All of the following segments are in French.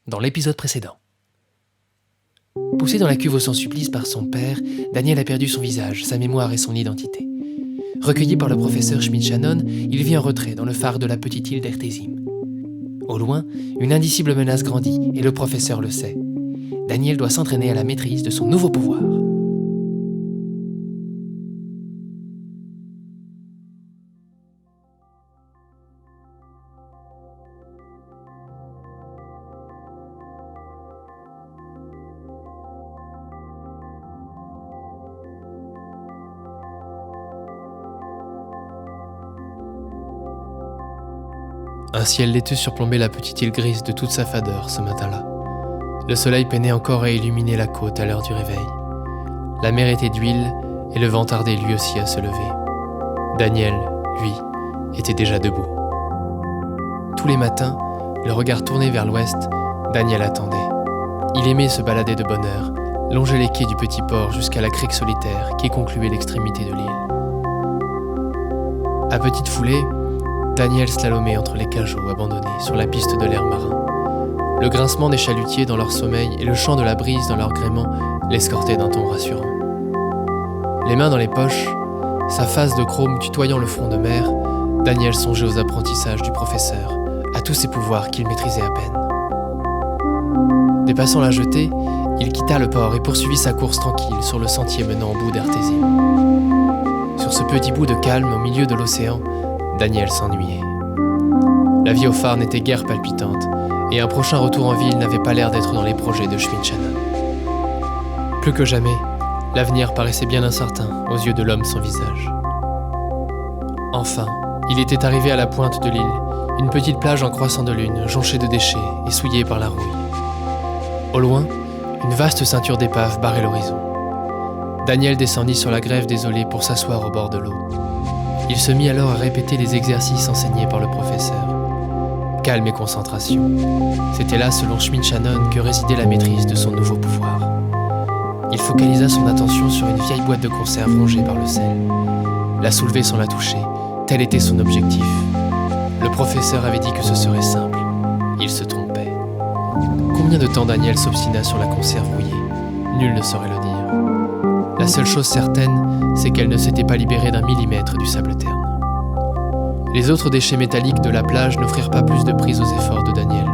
dans l'épisode précédent. Poussé dans la cuve au sans-supplice par son père, Daniel a perdu son visage, sa mémoire et son identité. Recueilli par le professeur Schmidt-Shannon, il vit en retrait dans le phare de la petite île d'Ertésim. Au loin, une indicible menace grandit, et le professeur le sait. Daniel doit s'entraîner à la maîtrise de son nouveau pouvoir. Un ciel laiteux surplombait la petite île grise de toute sa fadeur ce matin-là. Le soleil peinait encore à illuminer la côte à l'heure du réveil. La mer était d'huile et le vent tardait lui aussi à se lever. Daniel, lui, était déjà debout. Tous les matins, le regard tourné vers l'ouest, Daniel attendait. Il aimait se balader de bonne heure, longer les quais du petit port jusqu'à la crique solitaire qui concluait l'extrémité de l'île. À petite foulée, Daniel slalomait entre les cajots abandonnés sur la piste de l'air marin. Le grincement des chalutiers dans leur sommeil et le chant de la brise dans leur gréement l'escortaient d'un ton rassurant. Les mains dans les poches, sa face de chrome tutoyant le front de mer, Daniel songeait aux apprentissages du professeur, à tous ses pouvoirs qu'il maîtrisait à peine. Dépassant la jetée, il quitta le port et poursuivit sa course tranquille sur le sentier menant au bout d'Ertésim. Sur ce petit bout de calme au milieu de l'océan, Daniel s'ennuyait. La vie au phare n'était guère palpitante, et un prochain retour en ville n'avait pas l'air d'être dans les projets de Schmidt-Shannon. Plus que jamais, l'avenir paraissait bien incertain aux yeux de l'homme sans visage. Enfin, il était arrivé à la pointe de l'île, une petite plage en croissant de lune, jonchée de déchets et souillée par la rouille. Au loin, une vaste ceinture d'épaves barrait l'horizon. Daniel descendit sur la grève désolée pour s'asseoir au bord de l'eau. Il se mit alors à répéter les exercices enseignés par le professeur. Calme et concentration. C'était là, selon Schmidt-Shannon, que résidait la maîtrise de son nouveau pouvoir. Il focalisa son attention sur une vieille boîte de conserve rongée par le sel. La soulever sans la toucher, tel était son objectif. Le professeur avait dit que ce serait simple. Il se trompait. Combien de temps Daniel s'obstina sur la conserve rouillée ? Nul ne saurait le dire. La seule chose certaine, c'est qu'elle ne s'était pas libérée d'un millimètre du sable terne. Les autres déchets métalliques de la plage n'offrirent pas plus de prise aux efforts de Daniel.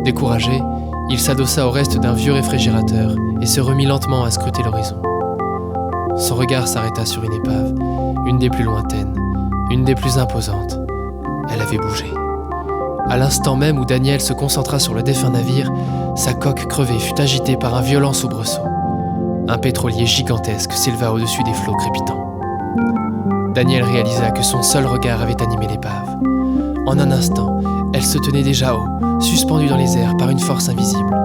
Découragé, il s'adossa au reste d'un vieux réfrigérateur et se remit lentement à scruter l'horizon. Son regard s'arrêta sur une épave, une des plus lointaines, une des plus imposantes. Elle avait bougé. À l'instant même où Daniel se concentra sur le défunt navire, sa coque crevée fut agitée par un violent soubresaut. Un pétrolier gigantesque s'éleva au-dessus des flots crépitants. Daniel réalisa que son seul regard avait animé l'épave. En un instant, elle se tenait déjà haut, suspendue dans les airs par une force invisible.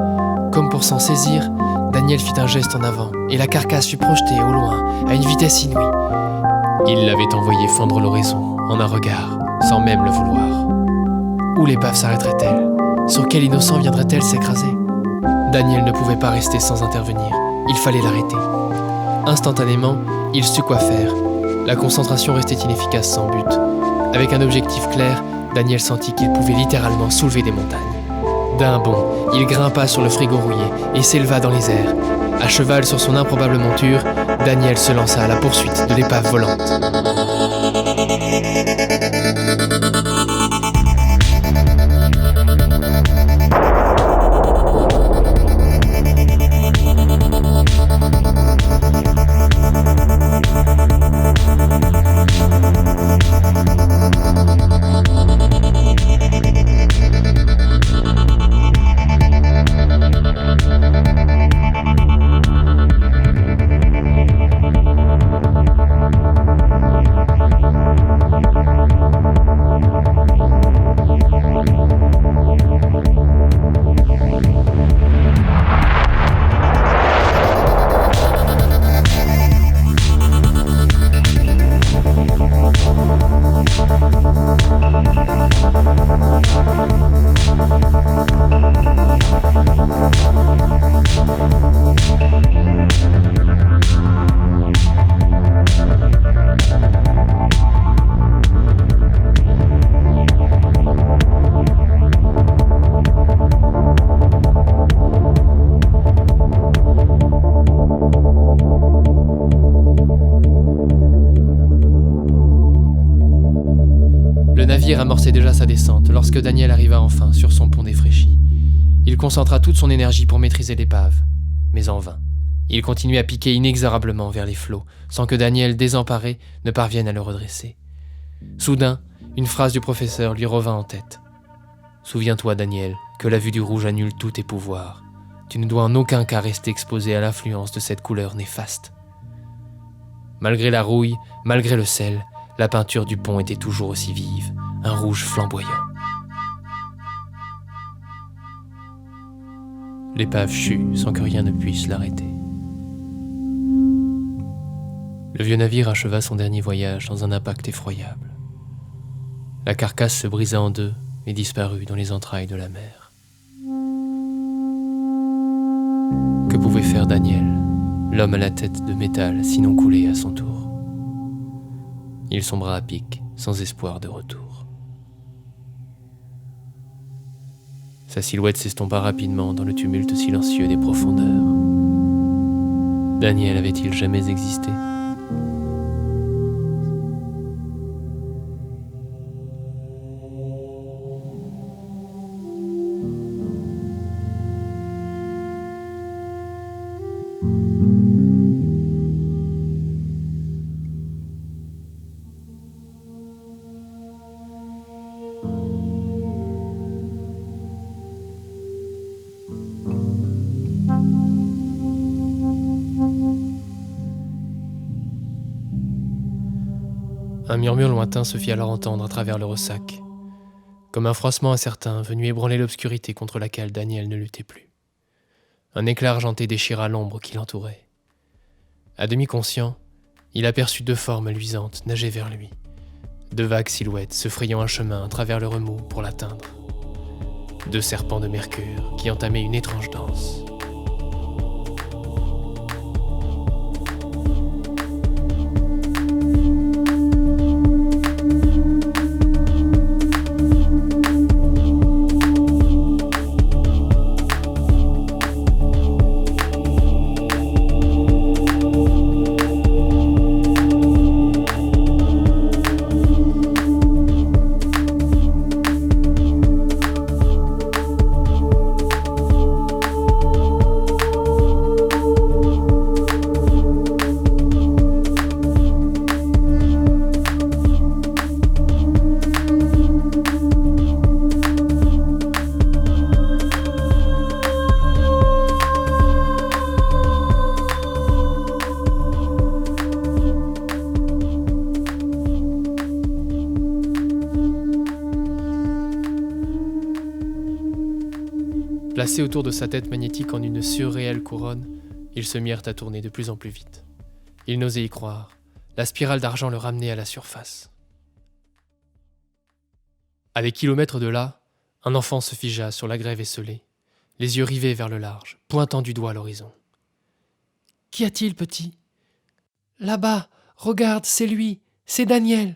Comme pour s'en saisir, Daniel fit un geste en avant, et la carcasse fut projetée au loin, à une vitesse inouïe. Il l'avait envoyée fendre l'horizon, en un regard, sans même le vouloir. Où l'épave s'arrêterait-elle ? Sur quel innocent viendrait-elle s'écraser ? Daniel ne pouvait pas rester sans intervenir. Il fallait l'arrêter. Instantanément, il sut quoi faire. La concentration restait inefficace sans but. Avec un objectif clair, Daniel sentit qu'il pouvait littéralement soulever des montagnes. D'un bond, il grimpa sur le frigo rouillé et s'éleva dans les airs. À cheval sur son improbable monture, Daniel se lança à la poursuite de l'épave volante. navire amorçait déjà sa descente lorsque Daniel arriva enfin sur son pont défraîchi. Il concentra toute son énergie pour maîtriser l'épave, mais en vain. Il continuait à piquer inexorablement vers les flots, sans que Daniel, désemparé, ne parvienne à le redresser. Soudain, une phrase du professeur lui revint en tête. « Souviens-toi, Daniel, que la vue du rouge annule tous tes pouvoirs. Tu ne dois en aucun cas rester exposé à l'influence de cette couleur néfaste. » Malgré la rouille, malgré le sel, la peinture du pont était toujours aussi vive, un rouge flamboyant. L'épave chut sans que rien ne puisse l'arrêter. Le vieux navire acheva son dernier voyage dans un impact effroyable. La carcasse se brisa en deux et disparut dans les entrailles de la mer. Que pouvait faire Daniel, l'homme à la tête de métal, sinon couler à son tour? Il sombra à pic, sans espoir de retour. Sa silhouette s'estompa rapidement dans le tumulte silencieux des profondeurs. Daniel avait-il jamais existé ? Un murmure lointain se fit alors entendre à travers le ressac, comme un froissement incertain venu ébranler l'obscurité contre laquelle Daniel ne luttait plus. Un éclat argenté déchira l'ombre qui l'entourait. À demi conscient, il aperçut deux formes luisantes nager vers lui, deux vagues silhouettes se frayant un chemin à travers le remous pour l'atteindre. Deux serpents de mercure qui entamaient une étrange danse. Placés autour de sa tête magnétique en une surréelle couronne, ils se mirent à tourner de plus en plus vite. Il n'osait y croire. La spirale d'argent le ramenait à la surface. À des kilomètres de là, un enfant se figea sur la grève esselée, les yeux rivés vers le large, pointant du doigt l'horizon. « Qu'y a-t-il, petit ? » ?»« Là-bas, regarde, c'est lui, c'est Daniel !»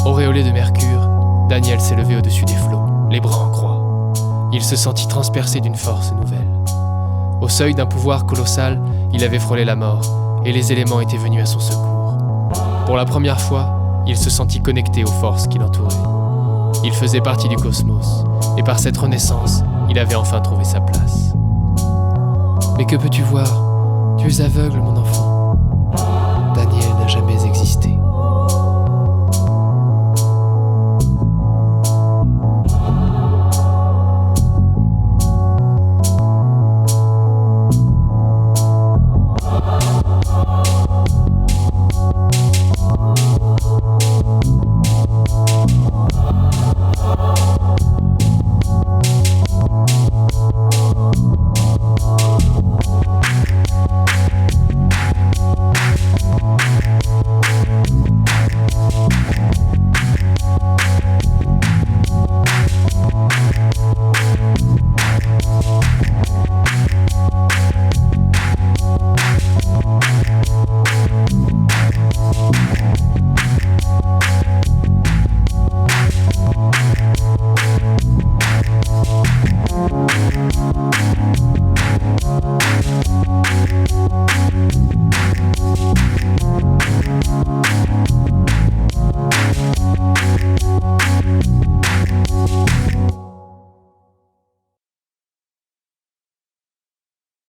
Auréolé de mercure, Daniel s'est levé au-dessus des flots, les bras en croix. Il se sentit transpercé d'une force nouvelle. Au seuil d'un pouvoir colossal, il avait frôlé la mort, et les éléments étaient venus à son secours. Pour la première fois, il se sentit connecté aux forces qui l'entouraient. Il faisait partie du cosmos, et par cette renaissance, il avait enfin trouvé sa place. « Mais que peux-tu voir ? Tu es aveugle, mon enfant.